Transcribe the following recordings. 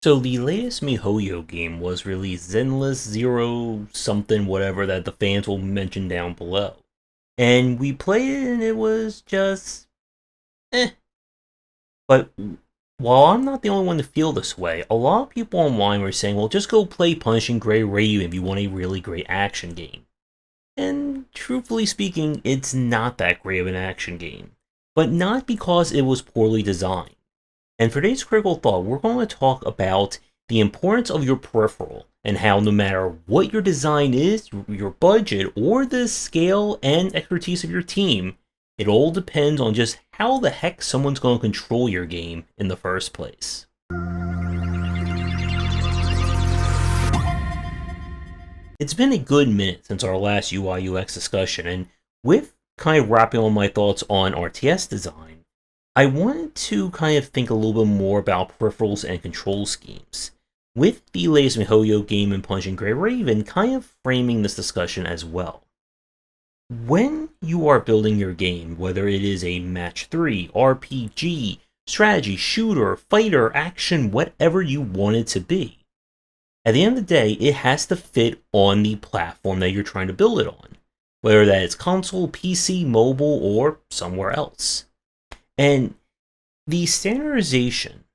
So the latest MiHoYo game was released, Zenless Zero something whatever that the fans will mention down below. And we played it and it was just eh. But while I'm not the only one to feel this way, a lot of people online were saying, well, just go play Punishing Gray Raven if you want a really great action game. And truthfully speaking, it's not that great of an action game. But not because it was poorly designed. And for today's critical thought, we're going to talk about the importance of your peripheral and how no matter what your design is, your budget, or the scale and expertise of your team, it all depends on just how the heck someone's going to control your game in the first place. It's been a good minute since our last UI UX discussion, and with kind of wrapping all my thoughts on RTS design, I wanted to kind of think a little bit more about peripherals and control schemes, with the latest MiHoYo game and Punching Gray Raven kind of framing this discussion as well. When you are building your game, whether it is a match 3, RPG, strategy, shooter, fighter, action, whatever you want it to be, at the end of the day, it has to fit on the platform that you're trying to build it on, whether that is console, PC, mobile, or somewhere else. And the standardization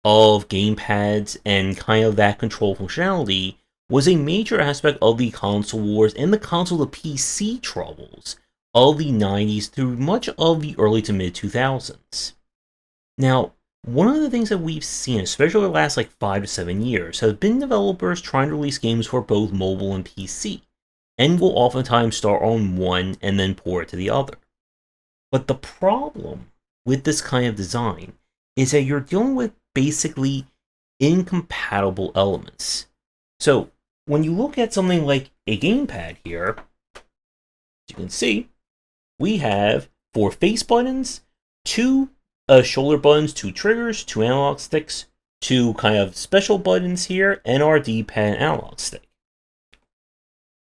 of gamepads and kind of that control functionality was a major aspect of the console wars and the console to PC troubles of the 90s through much of the early to mid 2000s. Now, one of the things that we've seen, especially the last 5 to 7 years, have been developers trying to release games for both mobile and PC, and will oftentimes start on one and then port it to the other. But the problem with this kind of design is that you're dealing with basically incompatible elements. So when you look at something like a gamepad here, as you can see, we have 4 face buttons, 2 shoulder buttons, 2 triggers, 2 analog sticks, 2 kind of special buttons here, and our D-pad and analog stick.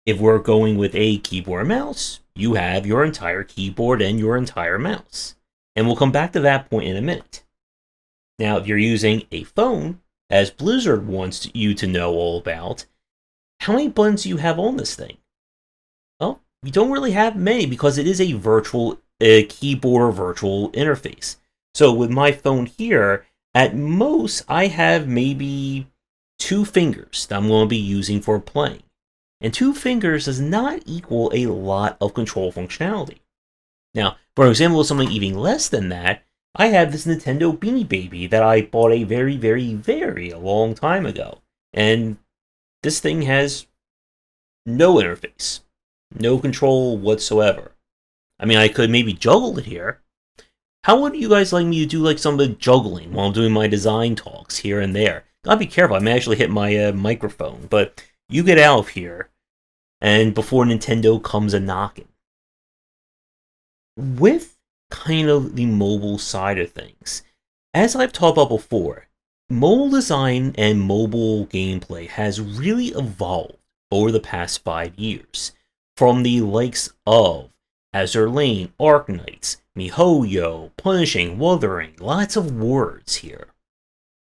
If we're going with a keyboard and mouse, you have your entire keyboard and your entire mouse. And we'll come back to that point in a minute. Now, if you're using a phone, as Blizzard wants you to know all about, how many buttons do you have on this thing? Well, you don't really have many because it is a virtual keyboard or virtual interface. So with my phone here, at most, I have maybe 2 fingers that I'm going to be using for playing. And 2 fingers does not equal a lot of control functionality. Now, for example, something even less than that, I have this Nintendo Beanie Baby that I bought a very, very, very long time ago. And this thing has no interface, no control whatsoever. I mean, I could maybe juggle it here. How would you guys like me to do some of the juggling while I'm doing my design talks here and there? Gotta be careful, I may actually hit my microphone, but you get out of here, and before Nintendo comes a-knocking. With kind of the mobile side of things, as I've talked about before, mobile design and mobile gameplay has really evolved over the past 5 years, from the likes of Azure Lane, Arknights, MiHoYo, Punishing, Wuthering, lots of words here.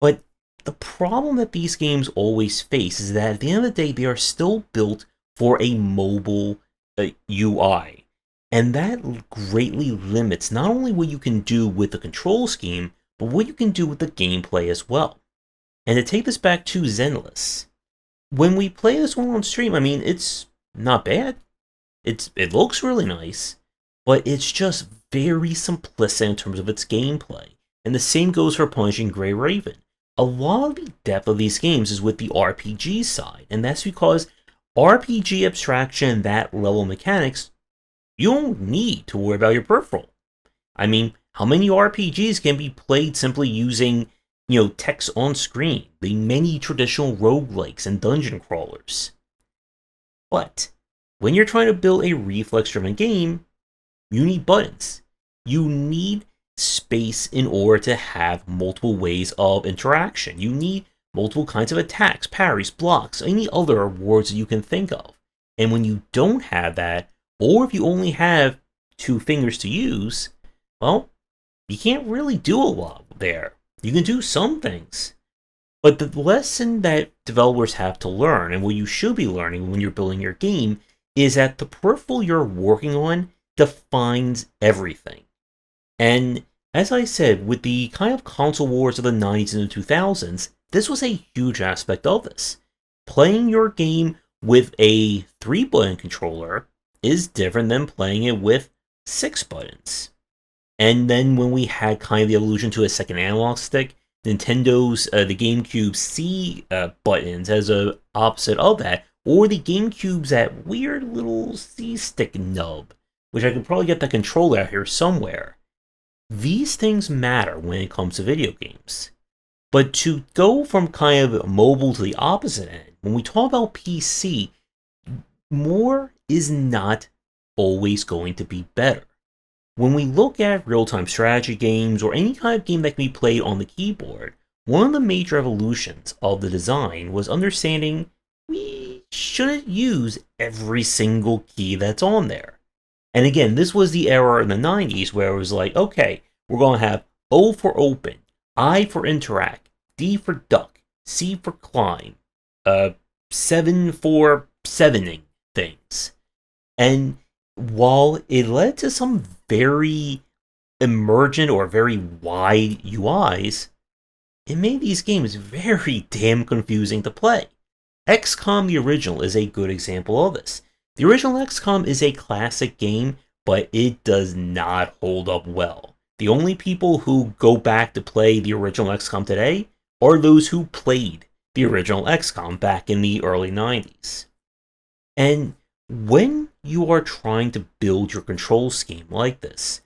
But the problem that these games always face is that at the end of the day, they are still built for a mobile UI. And that greatly limits not only what you can do with the control scheme, but what you can do with the gameplay as well. And to take this back to Zenless, when we play this one on stream, I mean, it's not bad. It looks really nice, but it's just very simplistic in terms of its gameplay. And the same goes for Punishing Gray Raven. A lot of the depth of these games is with the RPG side, and that's because RPG abstraction and that level of mechanics, you don't need to worry about your peripheral. I mean, how many RPGs can be played simply using, text on screen, the many traditional roguelikes and dungeon crawlers? But when you're trying to build a reflex-driven game, you need buttons. You need space in order to have multiple ways of interaction. You need multiple kinds of attacks, parries, blocks, any other rewards that you can think of. And when you don't have that, or if you only have 2 fingers to use, well, you can't really do a lot there. You can do some things, But the lesson that developers have to learn, and what you should be learning when you're building your game, is that the peripheral you're working on defines everything. And as I said, with the kind of console wars of the 90s and the 2000s, this was a huge aspect of this. Playing your game with a 3-button controller is different than playing it with 6 buttons. And then when we had kind of the evolution to a second analog stick, Nintendo's the GameCube C buttons as a opposite of that, or the GameCube's that weird little C stick nub, which I could probably get the controller out here somewhere. These things matter when it comes to video games. But to go from kind of mobile to the opposite end, when we talk about PC, more is not always going to be better. When we look at real-time strategy games or any kind of game that can be played on the keyboard, one of the major evolutions of the design was understanding we shouldn't use every single key that's on there. And again, this was the era in the 90s where it was like, okay, we're going to have O for open, I for interact, D for duck, C for climb, 7 for sevening things. And while it led to some very emergent or very wide UIs, it made these games very damn confusing to play. XCOM the original is a good example of this. The original XCOM is a classic game, but it does not hold up well. The only people who go back to play the original XCOM today are those who played the original XCOM back in the early 90s. And when you are trying to build your control scheme like this,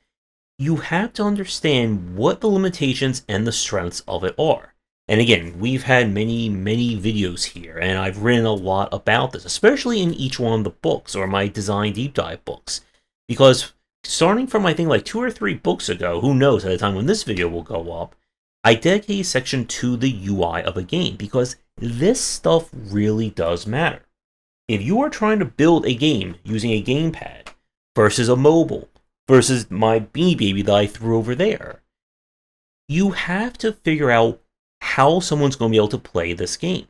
you have to understand what the limitations and the strengths of it are. And again, we've had many videos here, and I've written a lot about this, especially in each one of the books, or my design deep dive books. Because starting from, I think, like 2 or 3 books ago, who knows at the time when this video will go up, I dedicate a section to the UI of a game, because this stuff really does matter. If you are trying to build a game using a gamepad versus a mobile, versus my Beanie Baby that I threw over there, you have to figure out how someone's going to be able to play this game.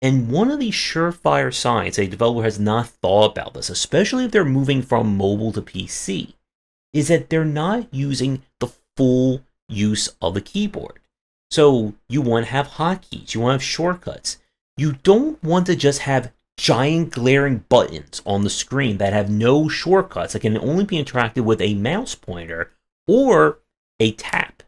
And one of the surefire signs a developer has not thought about this, especially if they're moving from mobile to PC, is that they're not using the full use of the keyboard. So you want to have hotkeys, you want to have shortcuts. You don't want to just have giant glaring buttons on the screen that have no shortcuts that can only be interacted with a mouse pointer or a tap.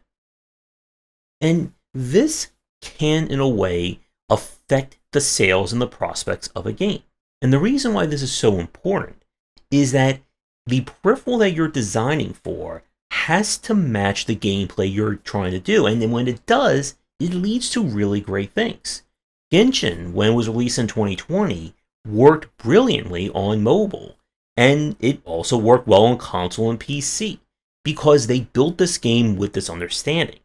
And this can, in a way, affect the sales and the prospects of a game. And the reason why this is so important is that the peripheral that you're designing for has to match the gameplay you're trying to do. And then when it does, it leads to really great things. Genshin, when it was released in 2020, worked brilliantly on mobile. And it also worked well on console and PC, because they built this game with this understanding.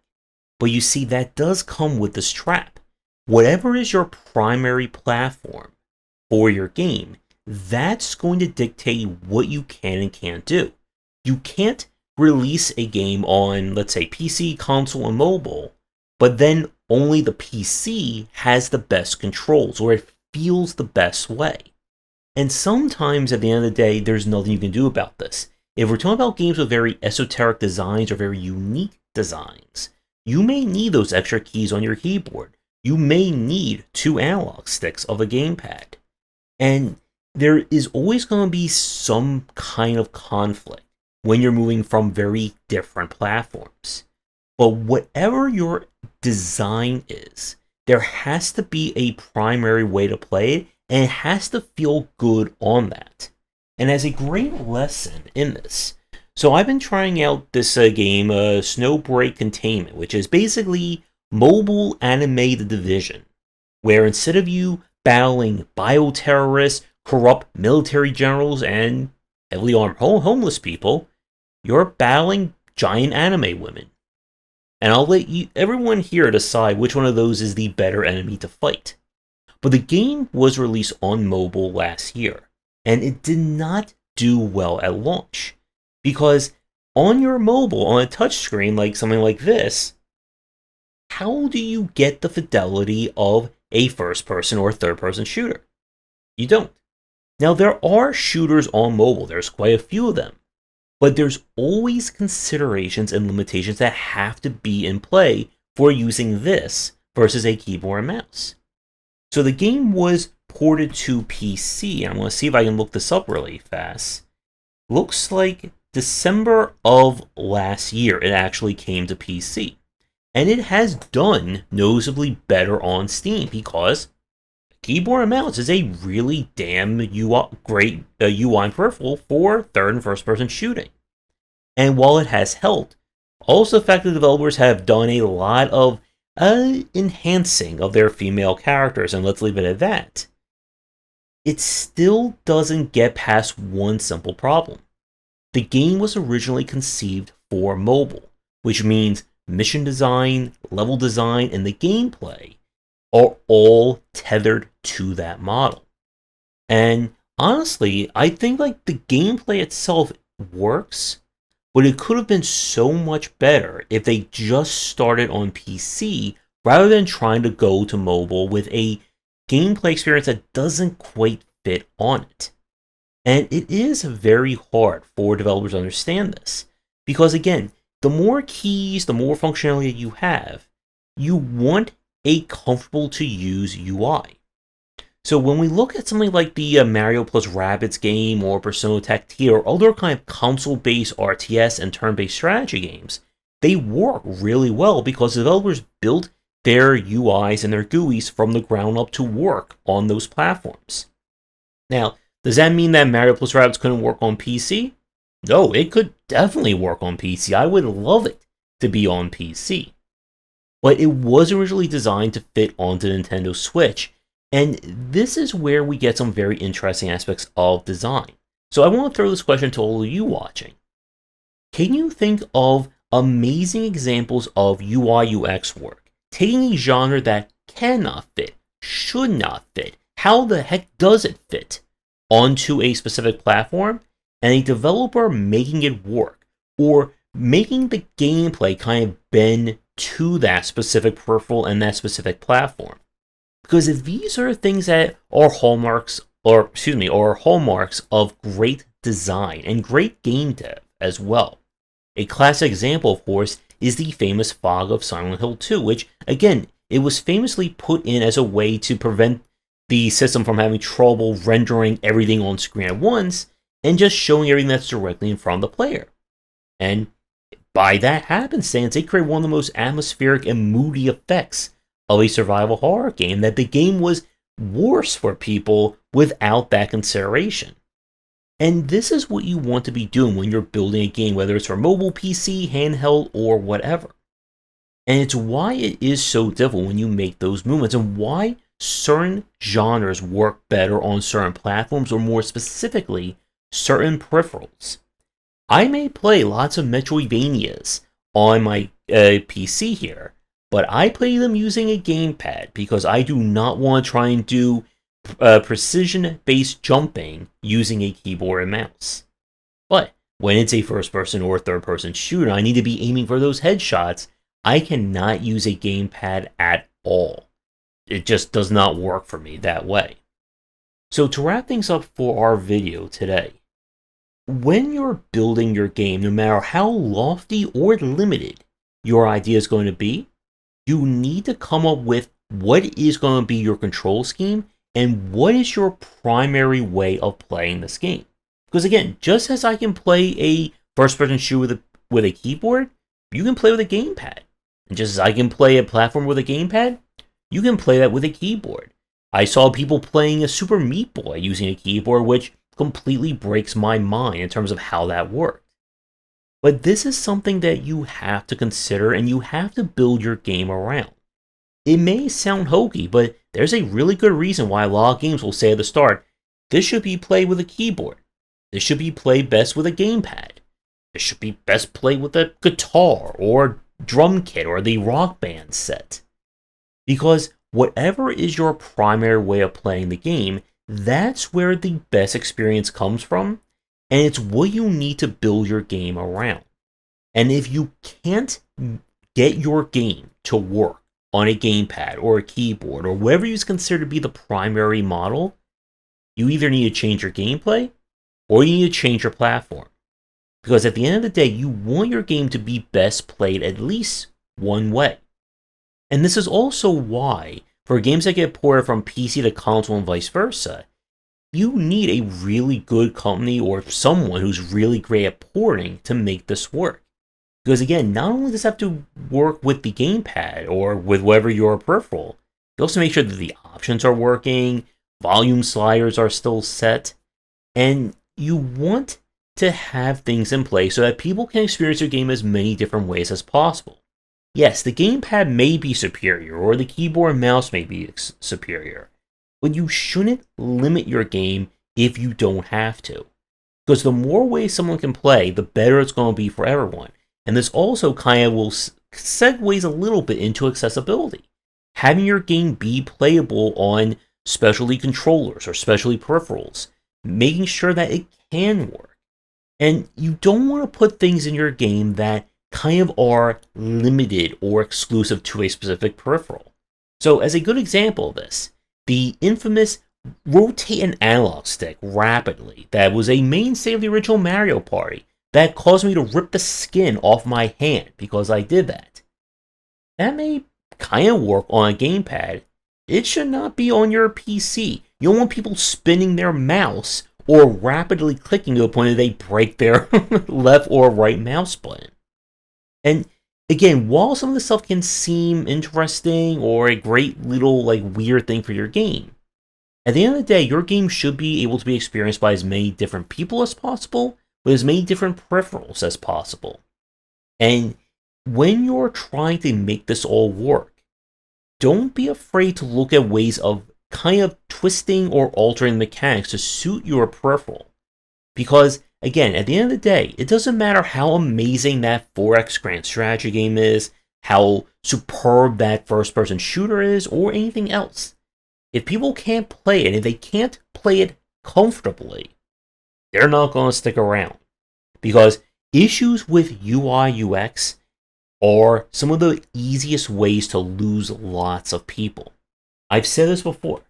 But you see, that does come with this trap. Whatever is your primary platform for your game, that's going to dictate what you can and can't do. You can't release a game on, let's say, PC, console, and mobile, but then only the PC has the best controls, or it feels the best way. And sometimes, at the end of the day, there's nothing you can do about this. If we're talking about games with very esoteric designs or very unique designs, you may need those extra keys on your keyboard. You may need 2 analog sticks of a gamepad. And there is always going to be some kind of conflict when you're moving from very different platforms. But whatever your design is, there has to be a primary way to play it, and it has to feel good on that. And as a great lesson in this, so I've been trying out this game, Snowbreak Containment, which is basically mobile anime The Division, where instead of you battling bioterrorists, corrupt military generals, and heavily armed homeless people, you're battling giant anime women. And I'll let everyone here decide which one of those is the better enemy to fight. But the game was released on mobile last year, and it did not do well at launch. Because on your mobile, on a touchscreen like something like this, how do you get the fidelity of a first-person or third-person shooter? You don't. Now, there are shooters on mobile, there's quite a few of them, but there's always considerations and limitations that have to be in play for using this versus a keyboard and mouse. So the game was ported to PC. I'm going to see if I can look this up really fast. Looks like December of last year it actually came to PC. And it has done noticeably better on Steam because keyboard and mouse is a really damn great UI peripheral for third and first person shooting. And while it has helped, also the fact that developers have done a lot of enhancing of their female characters, and let's leave it at that, it still doesn't get past one simple problem. The game was originally conceived for mobile, which means mission design, level design, and the gameplay are all tethered to that model. And honestly, I think like the gameplay itself works, but it could have been so much better if they just started on PC rather than trying to go to mobile with a gameplay experience that doesn't quite fit on it. And it is very hard for developers to understand this, because again, the more keys, the more functionality you have, you want a comfortable to use UI. So when we look at something like the Mario plus Rabbids game or Persona Tactica or other kind of console-based RTS and turn-based strategy games, they work really well because developers built their UIs and their GUIs from the ground up to work on those platforms. Now, does that mean that Mario plus Rabbids couldn't work on PC? No, it could definitely work on PC. I would love it to be on PC. But it was originally designed to fit onto Nintendo Switch, and this is where we get some very interesting aspects of design. So I want to throw this question to all of you watching. Can you think of amazing examples of UI UX work, taking a genre that cannot fit, should not fit, how the heck does it fit, onto a specific platform, and a developer making it work, or making the gameplay kind of bend to that specific peripheral and that specific platform? Because if these are things that are hallmarks of great design and great game dev as well. A classic example, of course, is the famous fog of Silent Hill 2, which, again, it was famously put in as a way to prevent the system from having trouble rendering everything on screen at once and just showing everything that's directly in front of the player. And by that happenstance, they created one of the most atmospheric and moody effects of a survival horror game, that the game was worse for people without that consideration. And this is what you want to be doing when you're building a game, whether it's for mobile, PC, handheld, or whatever. And it's why it is so difficult when you make those movements, and why certain genres work better on certain platforms, or more specifically, certain peripherals. I may play lots of Metroidvanias on my PC here, but I play them using a gamepad because I do not want to try and do precision-based jumping using a keyboard and mouse. But when it's a first-person or third-person shooter, I need to be aiming for those headshots. I cannot use a gamepad at all. It just does not work for me that way. So to wrap things up for our video today, when you're building your game, no matter how lofty or limited your idea is going to be, you need to come up with what is going to be your control scheme and what is your primary way of playing this game. Because again, just as I can play a first-person shooter with a keyboard, you can play with a gamepad. And just as I can play a platform with a gamepad, you can play that with a keyboard. I saw people playing a Super Meat Boy using a keyboard, which completely breaks my mind in terms of how that worked. But this is something that you have to consider and you have to build your game around. It may sound hokey, but there's a really good reason why a lot of games will say at the start, this should be played with a keyboard. This should be played best with a gamepad. This should be best played with a guitar or drum kit or the Rock Band set. Because whatever is your primary way of playing the game, that's where the best experience comes from, and it's what you need to build your game around. And if you can't get your game to work on a gamepad or a keyboard or whatever you consider to be the primary model, you either need to change your gameplay or you need to change your platform. Because at the end of the day, you want your game to be best played at least one way. And this is also why, for games that get ported from PC to console and vice versa, you need a really good company or someone who's really great at porting to make this work. Because again, not only does it have to work with the gamepad or with whatever your peripheral, you also make sure that the options are working, volume sliders are still set, and you want to have things in place so that people can experience your game as many different ways as possible. Yes, the gamepad may be superior, or the keyboard and mouse may be superior, but you shouldn't limit your game if you don't have to. Because the more ways someone can play, the better it's going to be for everyone. And this also kind of will segues a little bit into accessibility. Having your game be playable on specialty controllers or specialty peripherals, making sure that it can work. And you don't want to put things in your game that kind of are limited or exclusive to a specific peripheral. So as a good example of this, the infamous rotate an analog stick rapidly that was a mainstay of the original Mario Party that caused me to rip the skin off my hand because I did that. That may kind of work on a gamepad. It should not be on your PC. You don't want people spinning their mouse or rapidly clicking to a point that they break their left or right mouse button. And again, while some of this stuff can seem interesting or a great little weird thing for your game, at the end of the day, your game should be able to be experienced by as many different people as possible, with as many different peripherals as possible. And when you're trying to make this all work, don't be afraid to look at ways of kind of twisting or altering mechanics to suit your peripheral. Because, again, at the end of the day, it doesn't matter how amazing that 4X grand strategy game is, how superb that first-person shooter is, or anything else. If people can't play it, and if they can't play it comfortably, they're not going to stick around. Because issues with UI UX are some of the easiest ways to lose lots of people. I've said this before.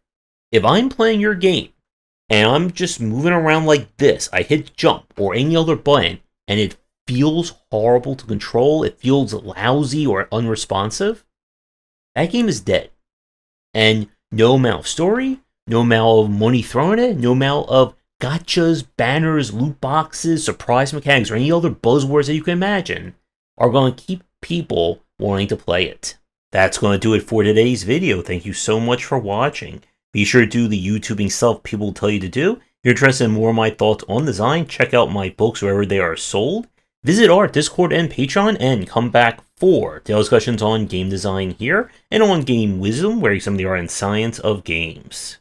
If I'm playing your game, and I'm just moving around like this, I hit jump or any other button, and it feels horrible to control, it feels lousy or unresponsive, that game is dead. And no amount of story, no amount of money thrown at it, no amount of gotchas, banners, loot boxes, surprise mechanics, or any other buzzwords that you can imagine are going to keep people wanting to play it. That's going to do it for today's video. Thank you so much for watching. Be sure to do the YouTubing stuff people will tell you to do. If you're interested in more of my thoughts on design, check out my books wherever they are sold. Visit our Discord and Patreon, and come back for daily discussions on game design here, and on game wisdom, where you some of the art and science of games.